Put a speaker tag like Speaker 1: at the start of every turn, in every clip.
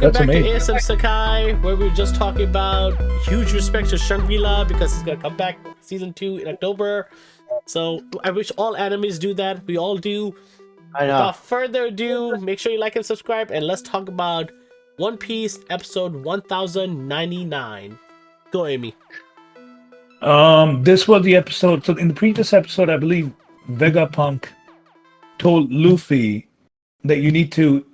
Speaker 1: Welcome
Speaker 2: That's
Speaker 1: back
Speaker 2: amazing.
Speaker 1: to ASM Sekai, where we were just talking about huge respect to Shangri-La because he's gonna come back season 2 in October. So I wish all animes do that. We all do.
Speaker 3: I know.
Speaker 1: Without further ado, make sure you like and subscribe, and let's talk about One Piece episode 1099. Go, Amy.
Speaker 2: This was the episode. So in the previous episode, I believe Vegapunk told Luffy that you need to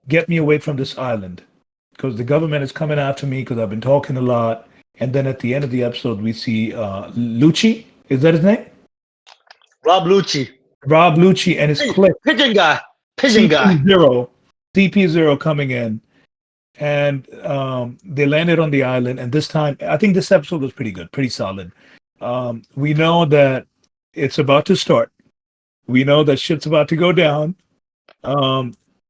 Speaker 2: get me away from this island because the government is coming after me because I've been talking a lot. And then at the end of the episode, we see Lucci. Is that his name?
Speaker 3: Rob Lucci.
Speaker 2: Rob Lucci and his clique.
Speaker 3: Pigeon guy. Pigeon guy.
Speaker 2: CP0 coming in. And they landed on the island. And this time, I think this episode was pretty good, pretty solid. We know that it's about to start. We know that shit's about to go down.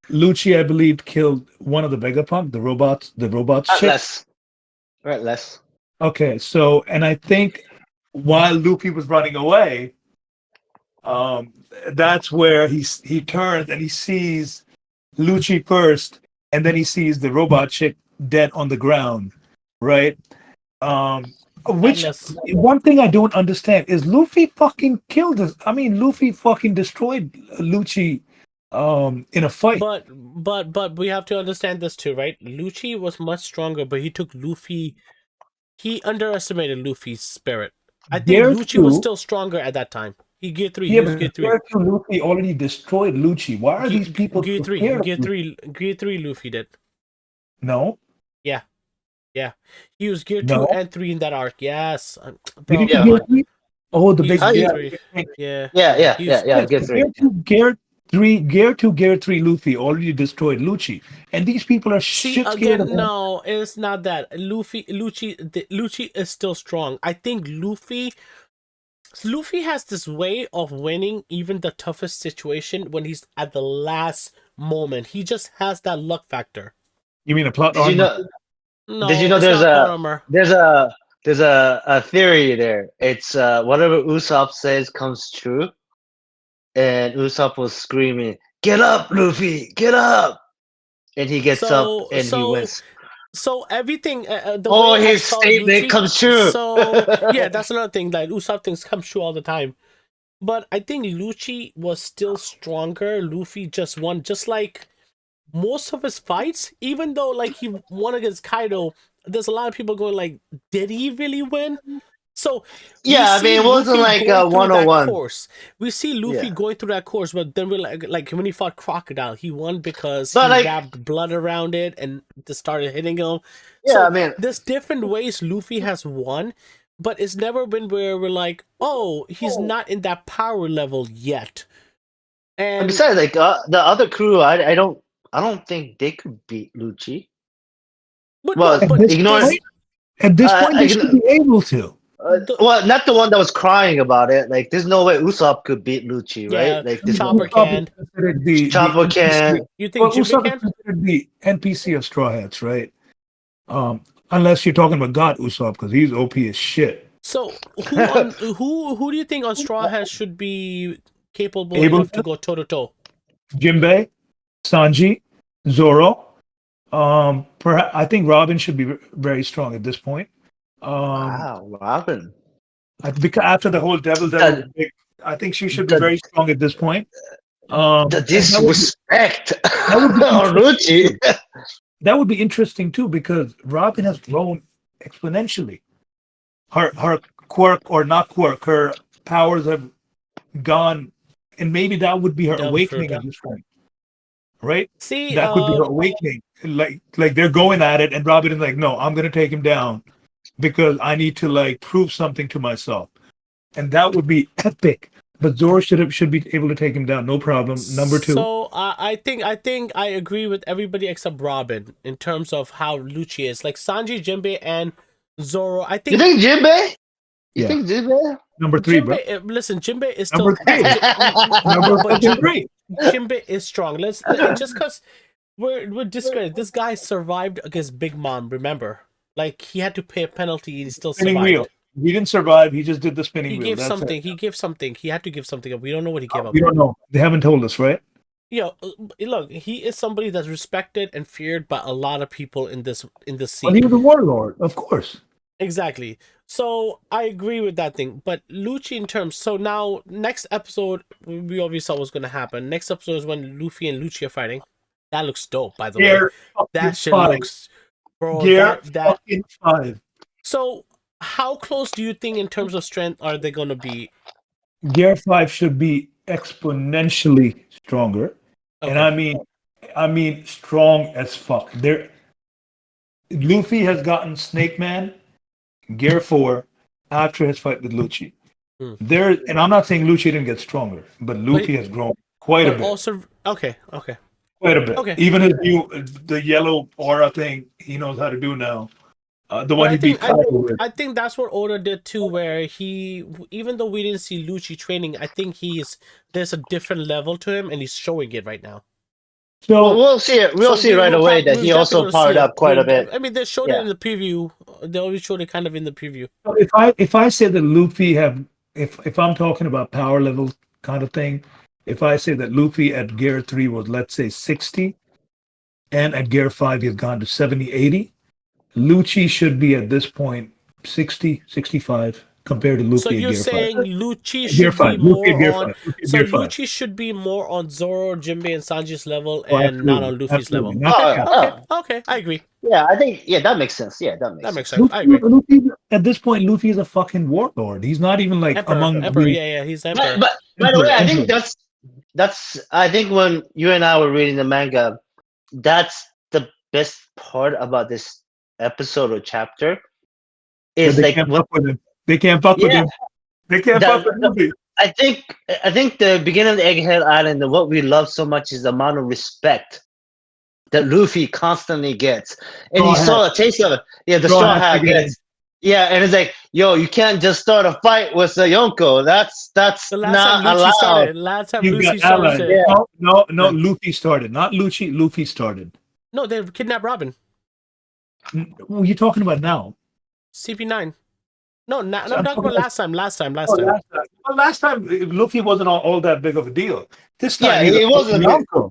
Speaker 2: Lucci, I believe, killed one of the Vegapunk, the robots chick.
Speaker 3: Less.
Speaker 2: Okay, so, and I think while Luffy was running away, that's where he turns and he sees Lucci first, and then he sees the robot chick dead on the ground, right? Which one thing I don't understand is Luffy fucking killed us. I mean, Luffy fucking destroyed Lucci in a fight.
Speaker 1: But we have to understand this too, right? Lucci was much stronger, but he took Luffy. He underestimated Luffy's spirit. I think Lucci was still stronger at that time. He gear 3.
Speaker 2: Yeah,
Speaker 1: he was
Speaker 2: but
Speaker 1: gear 3.
Speaker 2: Luffy already destroyed Lucci. Why are these people
Speaker 1: gear 3? Gear 3. Luffy did.
Speaker 2: No.
Speaker 1: Yeah. He was gear 2 and 3 in that arc. Yes.
Speaker 2: Bro, gear 3? Oh, the big
Speaker 1: gear 3.
Speaker 3: Yeah. Gear 3.
Speaker 2: Gear 3 Luffy already destroyed Lucci, and these people are shit scared of him.
Speaker 1: No, it's not that. Lucci is still strong. I think Luffy has this way of winning even the toughest situation when he's at the last moment. He just has that luck factor.
Speaker 2: You mean a plot armor?
Speaker 3: Did you know there's a theory there? It's whatever Usopp says comes true. And Usopp was screaming, "Get up, Luffy! Get up!" And he gets up and he wins.
Speaker 1: So everything.
Speaker 3: His statement comes true.
Speaker 1: So yeah, that's another thing. Like Usopp things come true all the time. But I think Lucci was still stronger. Luffy just won, just like most of his fights. Even though like he won against Kaido, there's a lot of people going like, "Did he really win?" So
Speaker 3: yeah, I mean, it wasn't like a 101
Speaker 1: course. We see Luffy going through that course, but then we're like when he fought Crocodile, he won because he dabbed blood around it and just started hitting him.
Speaker 3: Yeah,
Speaker 1: so
Speaker 3: I mean,
Speaker 1: there's different ways Luffy has won, but it's never been where we're like, oh, he's not in that power level yet. And
Speaker 3: besides, like the other crew, I don't think they could beat Lucci.
Speaker 1: But
Speaker 2: at this point, they should be able to.
Speaker 3: Well, not the one that was crying about it. Like, there's no way Usopp could beat Lucci, right?
Speaker 1: Yeah,
Speaker 3: like,
Speaker 1: Chopper can.
Speaker 3: Chopper can.
Speaker 1: You think
Speaker 2: Usopp
Speaker 1: can?
Speaker 2: is considered the NPC of Straw Hats, right? Unless you're talking about God Usopp, because he's OP as shit.
Speaker 1: So, who do you think on Straw Hats should be capable enough to go toe to toe?
Speaker 2: Jinbei, Sanji, Zoro. Perhaps I think Robin should be very strong at this point.
Speaker 3: Wow, Robin.
Speaker 2: Because after the whole devil, I think she should be very strong at this point.
Speaker 3: The disrespect on Lucci.
Speaker 2: That would be interesting too, because Robin has grown exponentially. Her quirk or not quirk, her powers have gone, and maybe that would be her awakening at this point, right?
Speaker 1: See,
Speaker 2: that could be her awakening. Like they're going at it, and Robin is like, "No, I'm going to take him down because I need to like prove something to myself," and that would be epic. But Zoro should be able to take him down, no problem. Number 2.
Speaker 1: So I think I agree with everybody except Robin in terms of how Lucci is. Like Sanji, Jinbei, and Zoro. I
Speaker 3: You
Speaker 1: think.
Speaker 3: think Jinbei? You
Speaker 2: Yeah.
Speaker 3: think Jinbei?
Speaker 2: Number 3, bro.
Speaker 1: Listen, Jinbei is still
Speaker 2: Number 3. Number
Speaker 1: but
Speaker 2: fucking 3.
Speaker 1: Jinbei is strong. Just because we're discredited. This guy survived against Big Mom. Remember, like he had to pay a penalty. He still
Speaker 2: Spinning
Speaker 1: survived.
Speaker 2: wheel. He didn't survive. He just did the spinning
Speaker 1: He
Speaker 2: wheel.
Speaker 1: gave
Speaker 2: That's
Speaker 1: something.
Speaker 2: it.
Speaker 1: He gave something. He had to give something up. We don't know what he gave up.
Speaker 2: We don't know. They haven't told us, right?
Speaker 1: Look, he is somebody that's respected and feared by a lot of people in this
Speaker 2: Well,
Speaker 1: scene.
Speaker 2: he was a warlord, of course.
Speaker 1: Exactly. So I agree with that thing. But Lucci in terms, so now next episode we obviously saw what's gonna happen. Next episode is when Luffy and Lucci are fighting. That looks dope, by the way. That shit looks, bro.
Speaker 2: Gear
Speaker 1: That.
Speaker 2: fucking 5.
Speaker 1: So how close do you think in terms of strength are they gonna be?
Speaker 2: Gear 5 should be exponentially stronger.
Speaker 1: Okay.
Speaker 2: And I mean strong as fuck. Luffy has gotten Snake Man, Gear 4, after his fight with Lucci. And I'm not saying Lucci didn't get stronger, but Luffy has grown quite a bit.
Speaker 1: Also, okay.
Speaker 2: Quite a bit.
Speaker 1: Okay.
Speaker 2: Even the yellow aura thing, he knows how to do now. The one he beat Kaido with.
Speaker 1: I think that's what Oda did too, where he, even though we didn't see Lucci training, I think there's a different level to him, and he's showing it right now.
Speaker 2: So
Speaker 3: well, we'll see it. We'll see right away that he also powered up quite a bit.
Speaker 1: I mean, they showed it in the preview. They always showed it kind of in the preview.
Speaker 2: If I say that Luffy if I'm talking about power level kind of thing, if I say that Luffy at Gear 3 was, let's say, 60, and at Gear 5 he has gone to 70, 80, Lucci should be at this point 60, 65 compared to Luffy.
Speaker 1: So you're
Speaker 2: at Gear
Speaker 1: saying
Speaker 2: 5.
Speaker 1: Lucci should be more on. So
Speaker 2: Gear 5.
Speaker 1: Lucci should be more on Zoro, Jinbei, and Sanji's level, and not on Luffy's level. Okay, I agree.
Speaker 3: Yeah, I think that makes sense. Yeah, that makes sense.
Speaker 2: Luffy,
Speaker 1: I agree.
Speaker 2: Luffy, at this point, Luffy is a fucking warlord. He's not even like
Speaker 1: Emperor. Yeah, he's Emperor.
Speaker 3: But by the way, I think that's I think when you and I were reading the manga, that's the best part about this episode or chapter. Is
Speaker 2: they can't fuck with him. They can't fuck with him. They can't fuck with Luffy.
Speaker 3: I think the beginning of the Egghead Island and what we love so much is the amount of respect that Luffy constantly gets. And you saw a taste of it. Yeah, the Straw Hat gets. Yeah, and it's like, yo, you can't just start a fight with the Yonko. That's not allowed.
Speaker 1: Last time Luffy started.
Speaker 2: Yeah. No, Luffy started. Not Lucci, Luffy started.
Speaker 1: No, they kidnapped Robin.
Speaker 2: What are you talking about now?
Speaker 1: CP9. No, I'm talking about last time. Last time.
Speaker 2: Well, last time Luffy wasn't all that big of a deal. This time,
Speaker 3: it wasn't.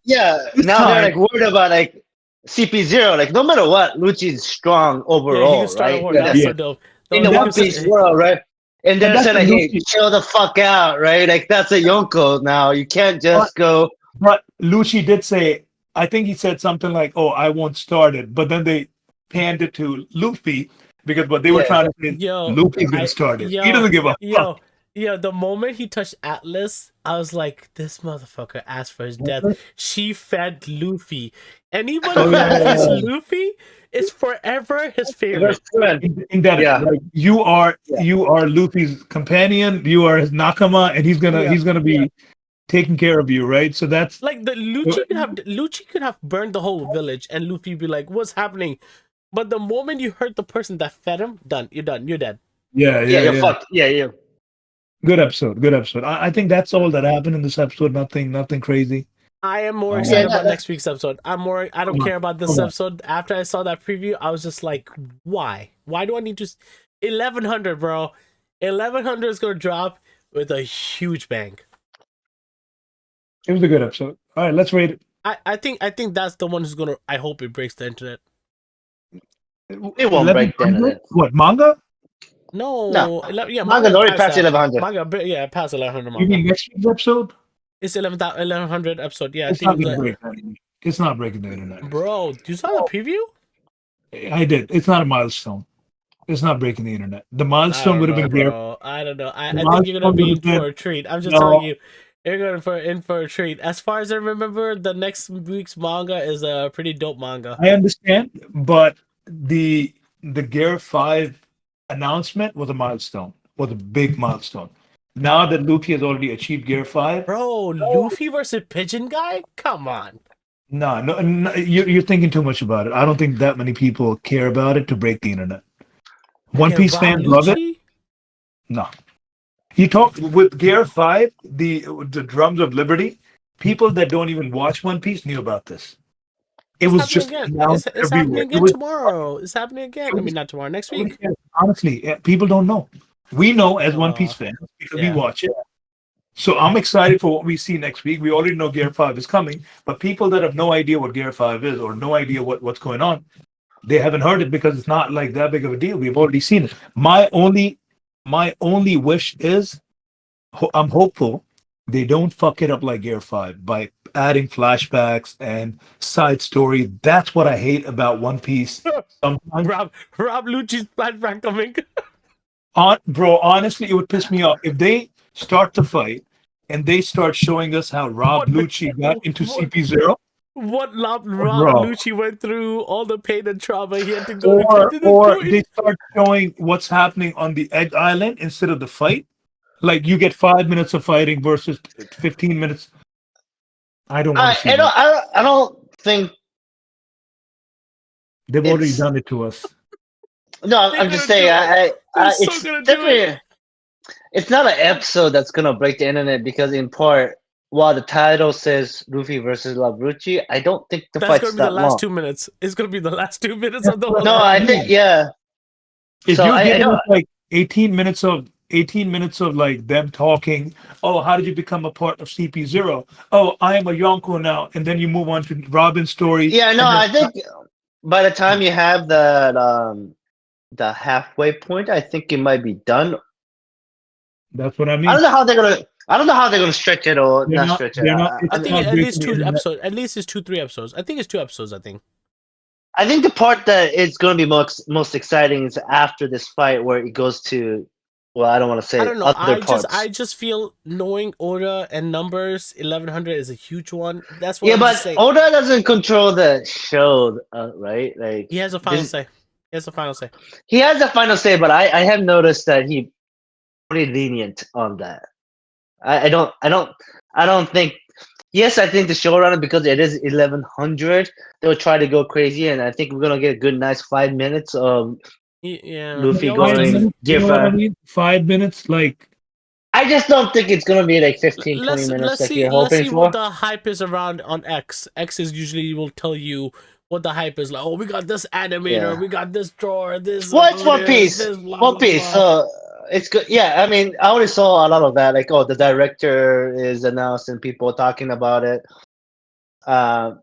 Speaker 3: Yeah, now they're like worried about like CP0. Like no matter what, Lucci's strong overall, right?
Speaker 1: That's so dope.
Speaker 3: In the One Piece world, right? And they're saying like, hey, chill the fuck out, right? Like that's a Yonko now. You can't just go.
Speaker 2: But Lucci did say, I think he said something like, "Oh, I won't start it," but then they panned it to Luffy. Because what they were trying to say, Luffy's gonna start it. He doesn't give a fuck.
Speaker 1: The moment he touched Atlas, I was like, this motherfucker asked for his death. She fed Luffy. Anybody who feeds Luffy is forever his favorite.
Speaker 2: In that, like, you are Luffy's companion, you are his nakama, and he's gonna be taking care of you, right? So that's
Speaker 1: like Lucci could have burned the whole village, and Luffy be like, "What's happening?" But the moment you hurt the person that fed him, done. You're done. You're dead.
Speaker 3: You're fucked. Yeah.
Speaker 2: Good episode. I think that's all that happened in this episode. Nothing crazy.
Speaker 1: I am more excited about next week's episode. I don't care about this episode. After I saw that preview, I was just like, why? Why do I need to? 1100, bro. 1100 is gonna drop with a huge bang.
Speaker 2: It was a good episode. All right, let's rate it.
Speaker 1: I think that's the one who's gonna. I hope it breaks the internet.
Speaker 3: It won't break the internet.
Speaker 2: What, manga?
Speaker 1: No.
Speaker 3: Manga's already past 1100.
Speaker 1: Manga, past 1100 manga.
Speaker 2: You mean next week's episode?
Speaker 1: It's 1100 episode. Yeah,
Speaker 2: it's not breaking the internet.
Speaker 1: Bro, you saw the preview?
Speaker 2: I did. It's not a milestone. It's not breaking the internet. The milestone would have been there.
Speaker 1: I don't know. I think you're gonna be in for a treat. I'm just telling you. You're going in for a treat. As far as I remember, the next week's manga is a pretty dope manga.
Speaker 2: I understand, but the Gear 5 announcement was a milestone, was a big milestone. Now that Luffy has already achieved Gear 5,
Speaker 1: bro, Luffy versus Pigeon Guy? Come on.
Speaker 2: No, you're thinking too much about it. I don't think that many people care about it to break the internet. One Piece fans love it. No. You talk with Gear 5, the Drums of Liberty, people that don't even watch One Piece knew about this. It was just announced
Speaker 1: it's happening again tomorrow. It's happening again. I mean, not tomorrow, next week.
Speaker 2: Honestly, people don't know. We know as One Piece fans because we watch it. So I'm excited for what we see next week. We already know Gear 5 is coming, but people that have no idea what Gear 5 is or no idea what's going on, they haven't heard it because it's not like that big of a deal. We've already seen it. My only wish is I'm hopeful they don't fuck it up like Gear 5 by adding flashbacks and side story. That's what I hate about One Piece. Sometimes
Speaker 1: Rob Lucci's flashback coming.
Speaker 2: Bro, honestly, it would piss me off if they start the fight and they start showing us how Rob Lucci got into CP0.
Speaker 1: What Rob Lucci went through, all the pain and trauma he had to go to.
Speaker 2: Or they start showing what's happening on the Egg Island instead of the fight. Like you get 5 minutes of fighting versus 15 minutes. I don't want to see that.
Speaker 3: I don't think
Speaker 2: they've already done it to us.
Speaker 3: No, I'm just saying. It's definitely. It's not an episode that's gonna break the internet because, in part, while the title says Luffy versus Lucci, I don't think the fight's
Speaker 1: gonna be the last 2 minutes. It's gonna be the last 2 minutes of the whole.
Speaker 3: No, I think
Speaker 2: If you give us like 18 minutes of like them talking, oh, how did you become a part of CP0? Oh, I am a Yonko now, and then you move on to Robin's story.
Speaker 3: Yeah, no, I think by the time you have the halfway point, I think it might be done.
Speaker 2: That's what I mean.
Speaker 3: I don't know how they're gonna stretch it or not stretch it.
Speaker 1: I think at least 2 episodes. At least it's 2-3 episodes. I think it's 2 episodes. I think
Speaker 3: the part that is going to be most exciting is after this fight where it goes to. Well, I don't want to say.
Speaker 1: I don't know.
Speaker 3: Other parts.
Speaker 1: I just feel knowing Oda and numbers 1100 is a huge one. That's what I'm just saying.
Speaker 3: Oda doesn't control the show, right? Like
Speaker 1: he has a final say. He has a final say.
Speaker 3: He has a final say, but I have noticed that he pretty lenient on that. I don't think. Yes, I think the showrunner, because it is 1100, they'll try to go crazy, and I think we're gonna get a good, nice 5 minutes of Luffy going.
Speaker 2: You know what I mean? 5 minutes, like.
Speaker 3: I just don't think it's gonna be like 15, 20 minutes like you're hoping for.
Speaker 1: Let's see what the hype is around on X. X is usually will tell you what the hype is like. Oh, we got this animator, we got this drawer, this.
Speaker 3: What's One Piece? One Piece. So it's good. Yeah, I mean, I already saw a lot of that. Like, oh, the director is announced and people talking about it.
Speaker 1: The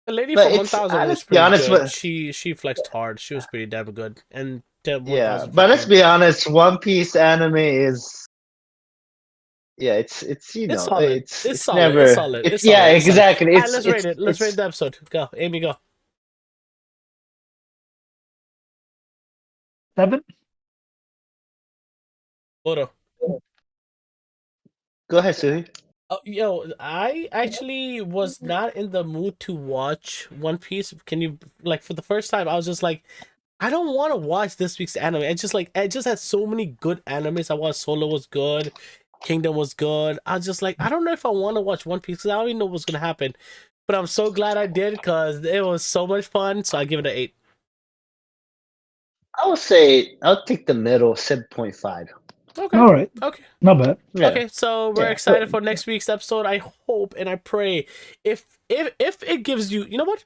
Speaker 1: lady from 1000 was pretty good. She flexed hard. She was pretty damn good. And
Speaker 3: yeah, but let's be honest. One Piece anime is. Yeah, it's
Speaker 1: solid.
Speaker 3: It's
Speaker 1: solid.
Speaker 3: Never.
Speaker 1: It's solid.
Speaker 3: It's yeah, solid. Exactly.
Speaker 1: Right, let's rate it. Let's rate the episode. Go, Amy. Go.
Speaker 2: 7.
Speaker 1: Odo.
Speaker 3: Go ahead, Suhi.
Speaker 1: Oh, I actually was not in the mood to watch One Piece. Can you for the first time? I was just like, I don't want to watch this week's anime. It just had so many good animes. I watched Solo was good, Kingdom was good. I was just like, I don't know if I want to watch One Piece because I already know what's gonna happen. But I'm so glad I did because it was so much fun. So I give it an 8.
Speaker 3: I would say I'll take the middle, 7.5.
Speaker 1: Okay.
Speaker 2: All right.
Speaker 1: Okay.
Speaker 2: Not bad.
Speaker 1: Yeah. Okay, so we're excited for next week's episode. I hope and I pray if it gives you, you know what?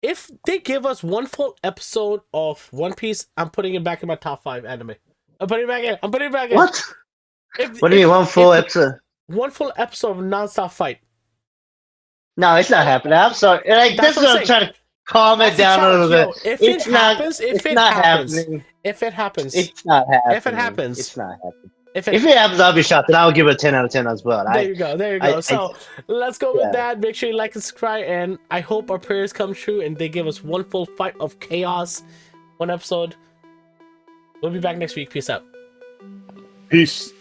Speaker 1: If they give us one full episode of One Piece, I'm putting it back in my top 5 anime. I'm putting it back in.
Speaker 3: What? What do you mean one full episode?
Speaker 1: One full episode of non-stop fight.
Speaker 3: No, it's not happening. I'm sorry. Like, this is what I'm trying to calm it down a little bit.
Speaker 1: If it happens, if it happens, it's not happening. If it happens,
Speaker 3: it's not happening.
Speaker 1: If
Speaker 3: it happens, I'll be shocked, and I'll give it a 10 out of 10 as well.
Speaker 1: There you go. So let's go with that. Make sure you like and subscribe, and I hope our prayers come true and they give us one full fight of chaos, one episode. We'll be back next week. Peace out.
Speaker 2: Peace.